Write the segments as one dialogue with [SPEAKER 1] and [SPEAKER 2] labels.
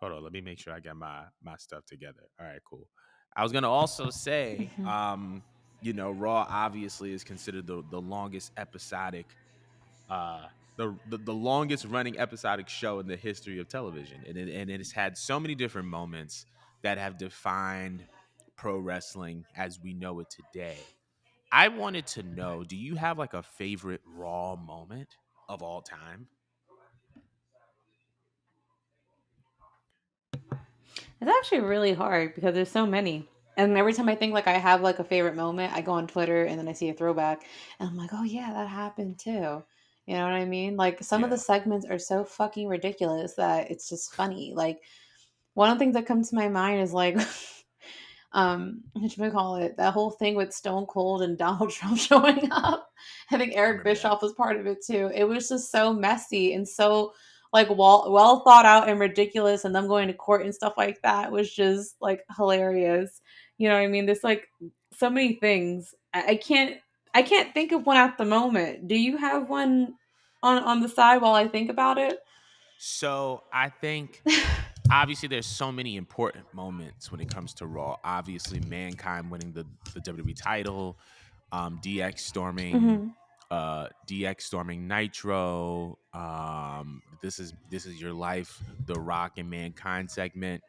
[SPEAKER 1] Hold on, let me make sure I get my stuff together. All right, cool. I was gonna also say,
[SPEAKER 2] Mhm.
[SPEAKER 1] Raw obviously is considered the longest episodic, the longest running episodic show in the history of television, and it has had so many different moments that have defined pro wrestling as we know it today. I wanted to know, do you have like a favorite Raw moment of all time?
[SPEAKER 2] It's actually really hard because there's so many. And every time I think like I have like a favorite moment, I go on Twitter and then I see a throwback and I'm like, oh yeah, that happened too. You know what I mean? Like some of the
[SPEAKER 1] Yeah,
[SPEAKER 2] segments are so fucking ridiculous that it's just funny. Like one of the things that comes to my mind is like what you call it, that whole thing with Stone Cold and Donald Trump showing up. I think
[SPEAKER 1] I
[SPEAKER 2] Eric
[SPEAKER 1] remember that.
[SPEAKER 2] Bischoff was part of it too. It was just so messy and so like well thought out and ridiculous, and them going to court and stuff like that was just like hilarious. You know what I mean? There's like so many things. I can't think of one at the moment. Do you have one on the side while I think about it?
[SPEAKER 1] So I think obviously there's so many important moments when it comes to Raw. Obviously, Mankind winning the WWE title, DX storming,
[SPEAKER 2] Hmm.
[SPEAKER 1] DX storming Nitro. This is your life, the Rock and Mankind segment.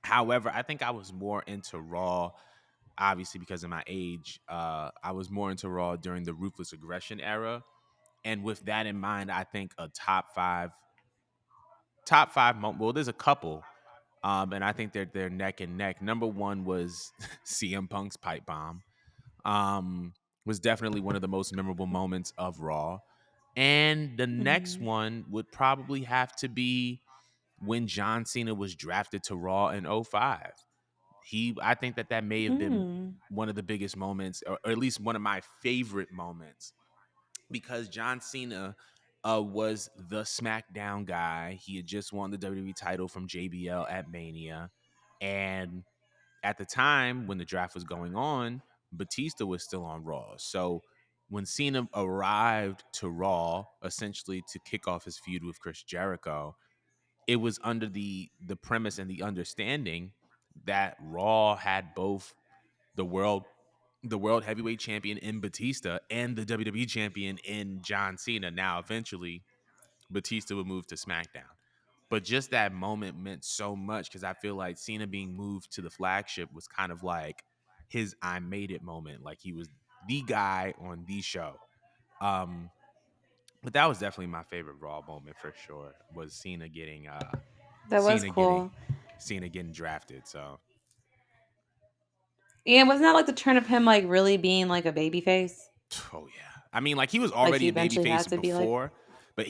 [SPEAKER 1] However, I think I was more into Raw, obviously because of my age. I was more into Raw during the Ruthless Aggression era, and with that in mind, I think a top five moment. Well, there's a couple, and I think they're neck and neck. Number one was CM Punk's pipe bomb. Was definitely one of the most memorable moments of Raw. And the next
[SPEAKER 2] Hmm.
[SPEAKER 1] one would probably have to be when John Cena was drafted to Raw in '05. I think that may have been
[SPEAKER 2] Mm.
[SPEAKER 1] one of the biggest moments, or at least one of my favorite moments, because John Cena was the SmackDown guy. He had just won the WWE title from JBL at Mania, and at the time when the draft was going on, Batista was still on Raw. So when Cena arrived to Raw, essentially to kick off his feud with Chris Jericho, it was under the premise and the understanding that Raw had both the world the world heavyweight champion in Batista and the WWE champion in John Cena. Now eventually Batista would move to SmackDown. But just that moment meant so much because I feel like Cena being moved to the flagship was kind of like his I made it moment. Like he was the guy on the show. Um, but that was definitely my favorite Raw moment for sure. Was
[SPEAKER 2] That was
[SPEAKER 1] Cena getting
[SPEAKER 2] cool.
[SPEAKER 1] Cena getting drafted. So
[SPEAKER 2] And wasn't that like the turn of him like really being like a baby face?
[SPEAKER 1] oh yeah, I mean like he was
[SPEAKER 2] Like
[SPEAKER 1] already
[SPEAKER 2] he
[SPEAKER 1] a
[SPEAKER 2] eventually had
[SPEAKER 1] babyface
[SPEAKER 2] to be like,
[SPEAKER 1] before, but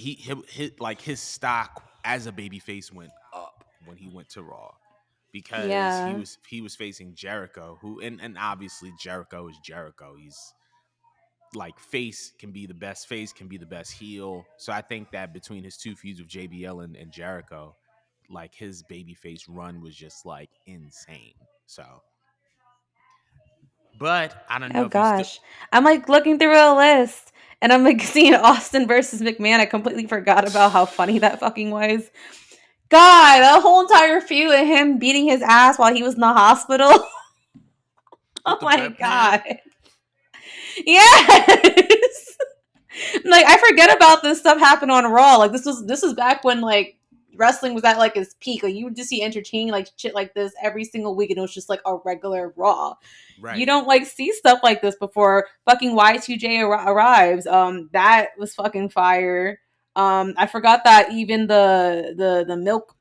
[SPEAKER 1] his stock as a babyface went up when he went to Raw because he
[SPEAKER 2] yeah.
[SPEAKER 1] was he was facing Jericho, who and obviously Jericho is Jericho. He's like face can be the best heel. So I think that between his two feuds with JBL and Jericho, like his babyface run was just like insane. So, but I don't know
[SPEAKER 2] Oh
[SPEAKER 1] if you still.
[SPEAKER 2] gosh. I'm like looking through a list and I'm like seeing Austin versus McMahon. I completely forgot about how funny that fucking was. God, that whole entire feud of him beating his ass while he was in the hospital. Oh
[SPEAKER 1] With the
[SPEAKER 2] my
[SPEAKER 1] bedpan.
[SPEAKER 2] god. Yes. Like I forget about this stuff happened on Raw. Like this was back when like wrestling was at like its peak. Like you would just see entertaining like shit like this every single week, and it was just like a regular Raw. You
[SPEAKER 1] Right.
[SPEAKER 2] don't like see stuff like this before fucking Y2J arrives. That was fucking fire. I forgot that even the milk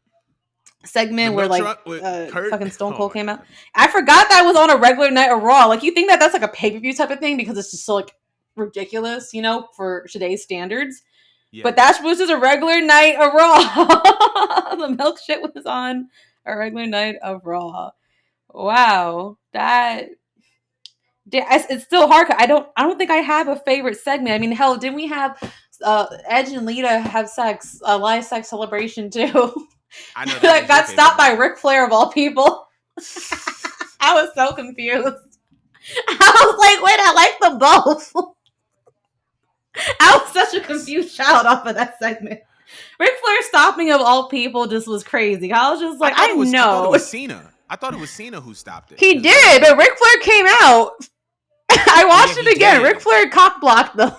[SPEAKER 1] The
[SPEAKER 2] segment where
[SPEAKER 1] milk
[SPEAKER 2] like
[SPEAKER 1] truck with Kurt.
[SPEAKER 2] fucking Stone
[SPEAKER 1] Oh
[SPEAKER 2] Cold
[SPEAKER 1] my
[SPEAKER 2] came out.
[SPEAKER 1] god.
[SPEAKER 2] I forgot that was on a regular night of Raw. Like you think that that's like a pay per view type of thing because it's just so like ridiculous, you know, for today's standards. But
[SPEAKER 1] Yeah.
[SPEAKER 2] that was just a regular night of Raw. The milk shit was on a regular night of Raw. Wow, it's still hard. I don't think I have a favorite segment. I mean, hell, didn't we have Edge and Lita have sex, a live sex celebration too?
[SPEAKER 1] I know that
[SPEAKER 2] That
[SPEAKER 1] is your
[SPEAKER 2] got
[SPEAKER 1] favorite
[SPEAKER 2] stopped by
[SPEAKER 1] moment.
[SPEAKER 2] Ric Flair of all people. I was so confused. I was like, wait, I like them both. I was such a confused child off of that segment. Ric Flair stopping of all people just was crazy. I was just
[SPEAKER 1] I
[SPEAKER 2] like,
[SPEAKER 1] thought
[SPEAKER 2] I
[SPEAKER 1] it was I thought it
[SPEAKER 2] know
[SPEAKER 1] was Cena. I thought it was Cena who stopped it
[SPEAKER 2] he
[SPEAKER 1] because Vince
[SPEAKER 2] did,
[SPEAKER 1] was.
[SPEAKER 2] but Ric Flair came out. I
[SPEAKER 1] Oh yeah,
[SPEAKER 2] watched
[SPEAKER 1] he
[SPEAKER 2] it again. Ric
[SPEAKER 1] did.
[SPEAKER 2] Flair cock blocked them,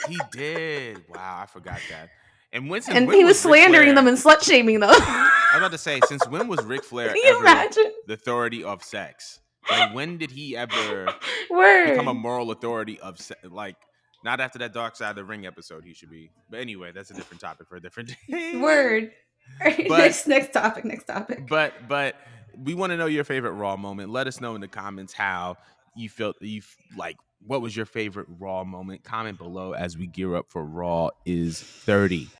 [SPEAKER 1] He did. Wow, I forgot that. And since
[SPEAKER 2] and
[SPEAKER 1] when
[SPEAKER 2] he was
[SPEAKER 1] was Ric
[SPEAKER 2] slandering them
[SPEAKER 1] Flair?
[SPEAKER 2] and slut shaming them.
[SPEAKER 1] I was about to say, since when was Ric
[SPEAKER 2] Can
[SPEAKER 1] Flair
[SPEAKER 2] you
[SPEAKER 1] ever
[SPEAKER 2] imagine?
[SPEAKER 1] the authority of sex? Like, when did he ever become a
[SPEAKER 2] Word,
[SPEAKER 1] moral authority of like? Not after that Dark Side of the Ring episode, he should be. But anyway, that's a different topic for a different day.
[SPEAKER 2] word. All right,
[SPEAKER 1] but
[SPEAKER 2] next topic. Next topic.
[SPEAKER 1] but we want to know your favorite Raw moment. Let us know in the comments how you felt. Like, what was your favorite Raw moment? Comment below as we gear up for Raw is 30.